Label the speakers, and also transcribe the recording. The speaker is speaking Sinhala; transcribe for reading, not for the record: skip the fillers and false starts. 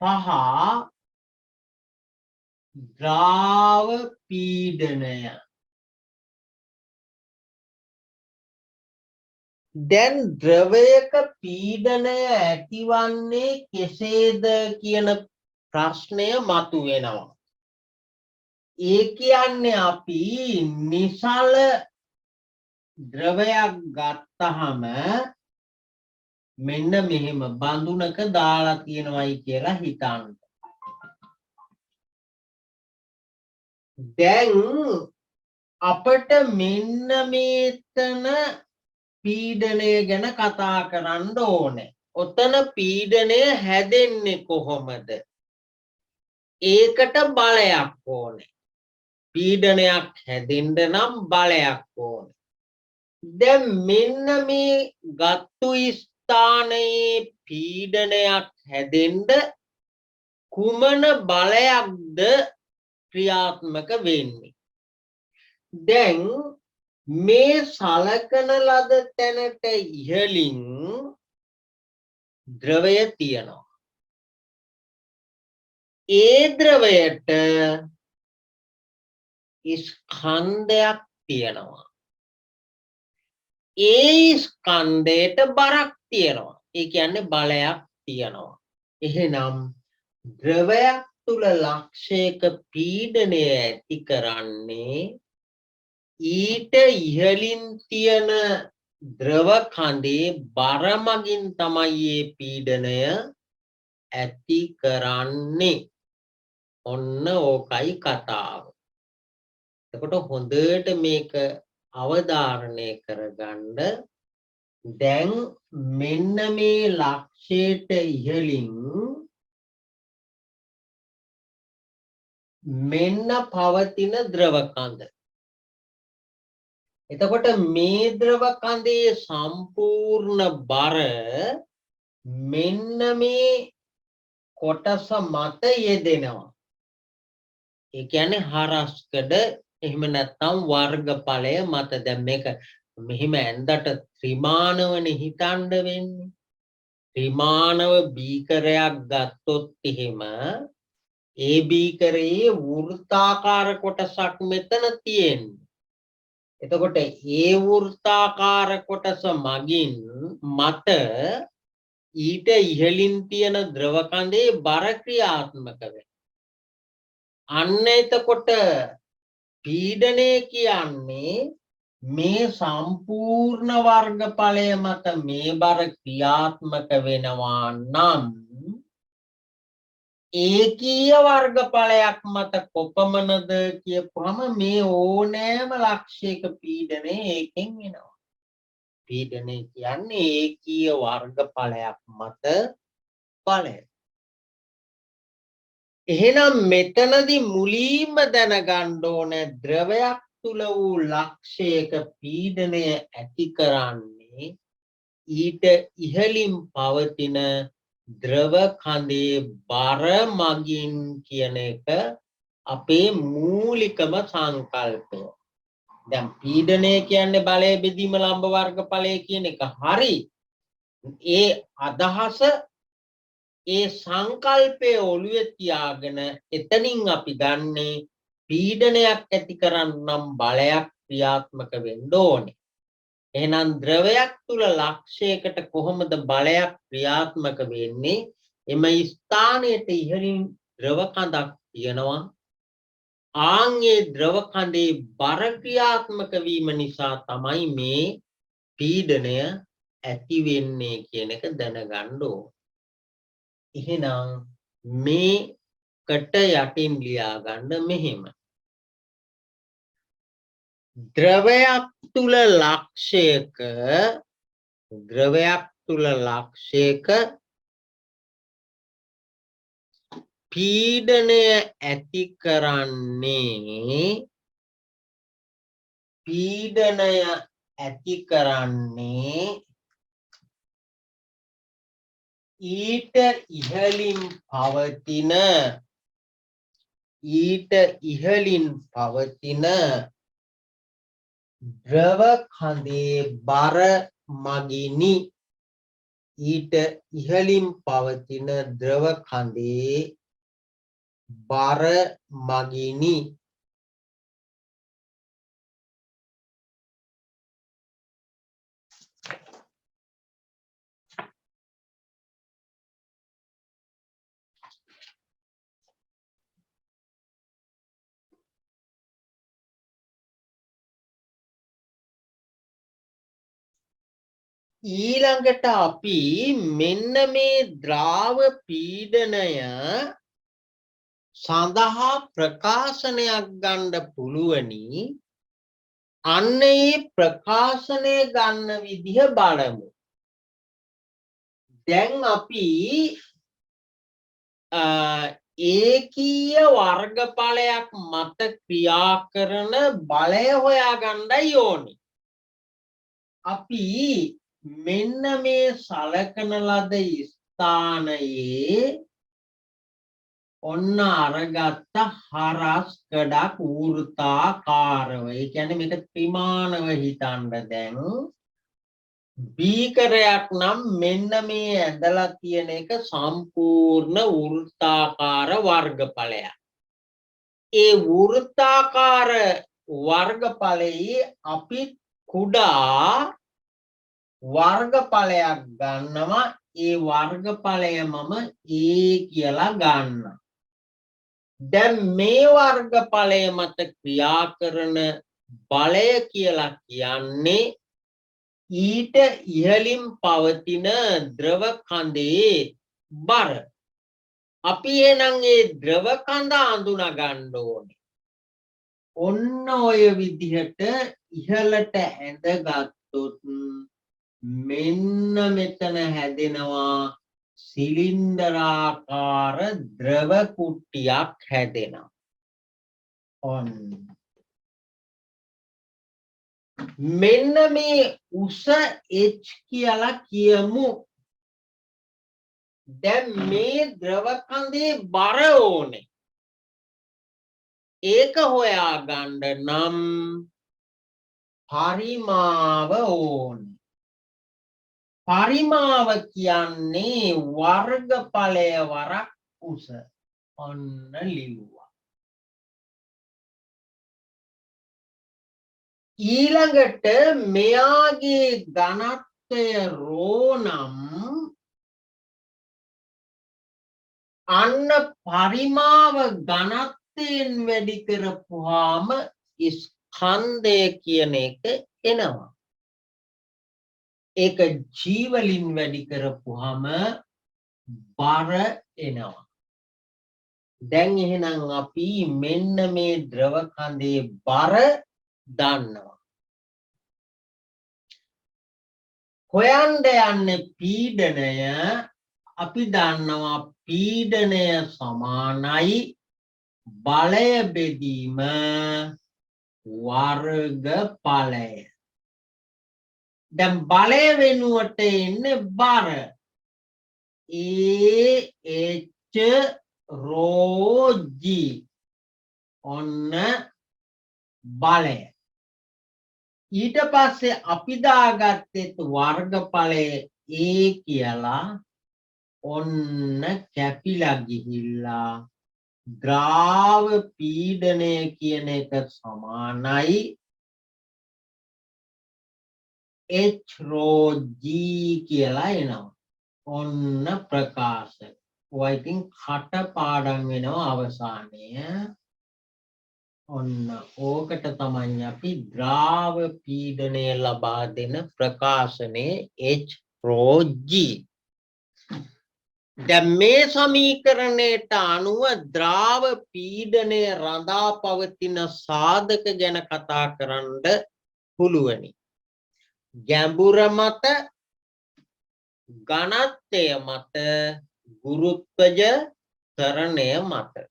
Speaker 1: පහ ද්‍රාව පීඩනය. දැන් ද්‍රවයක පීඩනය ඇතිවන්නේ කෙසේද කියන ප්‍රශ්නය මතුවෙනවා. ඒ කියන්නේ අපි නිසල ද්‍රවයක් ගත්තහම මෙන්න මෙහෙම බඳුනක දාලා තියෙනවයි කියලා හිතන්න. දැන් අපට මෙන්න මේතන පීඩනය ගැන කතා කරන්න ඕනේ. ඔතන පීඩනය හැදෙන්නේ කොහොමද? ඒකට බලයක් ඕනේ. පීඩනයක් හැදෙන්න නම් බලයක් ඕනේ. දැන් මෙන්න මේ ගත්තු ස්ථානයේ පීඩනයක් හැදෙන්න කුමන බලයක්ද ක්‍රියාත්මක වෙන්නේ? දැන් මේ සලකන ලද තැනට ඉහළින් ද්‍රවය තියෙනවා. ඒ ද්‍රවයට ස්කන්ධයක් තියෙනවා. ඒ ස්කන්ධයට බරක් තියෙනවා. ඒ කියන්නේ බලයක් තියෙනවා. එහෙනම් ද්‍රවයක් තුල ලක්ෂයක පීඩනය ඇති කරන්නේ ඊට ඉහළින් තියෙන ද්‍රව කඳේ බර මගින් තමයි මේ පීඩනය ඇති කරන්නේ. ඔන්න ඕකයි කතාව. එතකොට හොඳට මේක අවධාරණය කරගන්න. දැන් මෙන්න මේ ලක්ෂයට ඉහළින් මෙන්න පවතින ද්‍රව කඳ. එතකොට මේ ද්‍රව කඳේ සම්පූර්ණ බර මෙන්න මේ කොටස මත යෙදෙනවා. ඒ කියන්නේ හරස්කඩ එහෙම නැත්නම් වර්ගඵලය මත. දැන් මේක මෙහිම ඇඳට ත්‍රිමාණවනේ හිතන්න වෙන්නේ. ත්‍රිමාණව බීකරයක් ගත්තොත් එහෙම ඒ බීකරයේ වෘත්තාකාර කොටසක් මෙතන තියෙන්නේ. එතකොට ඒ වෘත්තාකාර කොටස මගින් මත ඊට ඉහළින් තියෙන ද්‍රව කඳේ බර ක්‍රියාත්මක වෙනවා. අන්න එතකොට පීඩනය කියන්නේ මේ සම්පූර්ණ වර්ගඵලය මත මේ බර ක්‍රියාත්මක වෙනවා නම් ඒකීය වර්ගඵලයක් මත කොපමණද කියපුවම මේ ඕනෑම ලක්ෂයක පීඩනය ඒකෙන් එනවා. පීඩනය කියන්නේ ඒකීය වර්ගඵලයක් මත බලය. එහෙනම් මෙතනදී මුලින්ම දැනගන්න ඕන ද්‍රවයක් තුල වූ ලක්ෂයක පීඩනය ඇති කරන්නේ ඊට ඉහළින් පවතින ද්‍රව කඳේ බර මගින් කියන එක අපේ මූලිකම සංකල්පය. දැන් පීඩනය කියන්නේ බලය බෙදීම ලම්බ වර්ගඵලය කියන එක හරි. ඒ අදහස ඒ සංකල්පය ඔළුවේ තියාගෙන එතනින් අපි ගන්නේ පීඩනයක් ඇති කරන්නම් බලයක් ක්‍රියාත්මක වෙන්න ඕනේ. එහෙනම් ද්‍රවයක් තුල ලක්ෂයකට කොහොමද බලයක් ක්‍රියාත්මක වෙන්නේ? එම ස්ථානයට ඉහළින් ද්‍රව කඳක් තියෙනවා. ආන්ගේ ද්‍රව කඳේ බර ක්‍රියාත්මක වීම නිසා තමයි මේ පීඩනය ඇති වෙන්නේ කියන එක දැනගන්න ඕනේ. එහෙනම් මේකට යටින් ලියා ගන්න මෙහෙම. ද්‍රවයක් තුල ලක්ෂයක පීඩනය ඇති කරන්නේ ඊට ඉහළින් පවතින ද්‍රව කඳේ බර මගිනි. ඊට ඉහළින් පවතින ද්‍රව කඳේ බර මගිනි. ඊළඟට අපි මෙන්න මේ ද්‍රාව පීඩනය සඳහා ප්‍රකාශනයක් ගන්න පුළුවනි. අන්න ඒ ප්‍රකාශනය ගන්න විදිහ බලමු. දැන් අපි ඒකීය වර්ගඵලයක් මත ක්‍රියා කරන බලය හොයාගන්නයි ඕනි. අපි මෙන්න මේ සලකන ලද ස්ථානයේ ඔන්න අරගත්ත හරස් කඩක් වෘත්තාකාරව. ඒ කියන්නේ මේක ත්‍රිමාණව හිතන්න. දැන් බීකරයක් නම් මෙන්න මේ ඇඳලා තියෙන එක සම්පූර්ණ වෘත්තාකාර වර්ගඵලයක්. ඒ වෘත්තාකාර වර්ගඵලයේ අපි කුඩා වර්ගඵලයක් ගන්නවා. ඒ වර්ගඵලය මම A කියලා ගන්නවා. දැන් මේ වර්ගඵලය මත ක්‍රියා කරන බලය කියලා කියන්නේ ඊට ඉහළින් පවතින ද්‍රව කඳේ බර. අපි එහෙනම් ඒ ද්‍රව කඳ අඳුනා ගන්න ඕනේ. ඔන්න ඔය විදිහට ඉහළට ඇඳගත්තොත් මෙන්න මෙතන හැදෙනවා සිලින්ඩරාකාර ද්‍රව කුට්ටියක් හැදෙනවා. ඔන්න මෙන්න මේ උස H කියලා කියමු. දැන් මේ ද්‍රව කඳේ බර ඕනේ. ඒක හොයාගන්න නම් පරිමාව ඕනේ. පරිමාව කියන්නේ වර්ගඵලය වරක් උස. ඔන්න ලිව්වා. ඊළඟට මෙයාගේ ඝනත්වය රෝ නම් අන්න පරිමාව ඝනත්වයෙන් වැඩි කරපුවාම ස්කන්ධය කියන එක එනවා. ඒක G වලින් වැඩි කරපුවාම බර එනවා. දැන් එහෙනම් අපි මෙන්න මේ ද්‍රව කඳේ බර දන්නවා. හොයන්න යන්නේ පීඩනය. අපි දන්නවා පීඩනය සමානයි බලය බෙදීම වර්ගඵලය. දැන් බලය වෙනුවට එන්නේ බර. AH raw G. ඔන්න බලය. ඊට පස්සේ අපි දාගත්තේ වර්ගඵලය A කියලා. ඔන්න කැපිලා ගිහිල්ලා ද්‍රාව පීඩනය කියන එක සමානයි H රෝ G කියලා එනවා. ඔන්න ප්‍රකාශ. ඔය ඉතින් කටපාඩම් වෙනවා අවසානය. ඔන්න ඕකට තමයි අපි ද්‍රාව පීඩනය ලබා දෙන ප්‍රකාශනයේ H රෝ G. දැන් මේ සමීකරණයට අනුව ද්‍රාව පීඩනය රඳා පවතින සාධක ගැන කතා කරන්න පුළුවනි. ගැඹුර මත, ඝනත්වය මත, ගුරුත්වජ තරණය මත.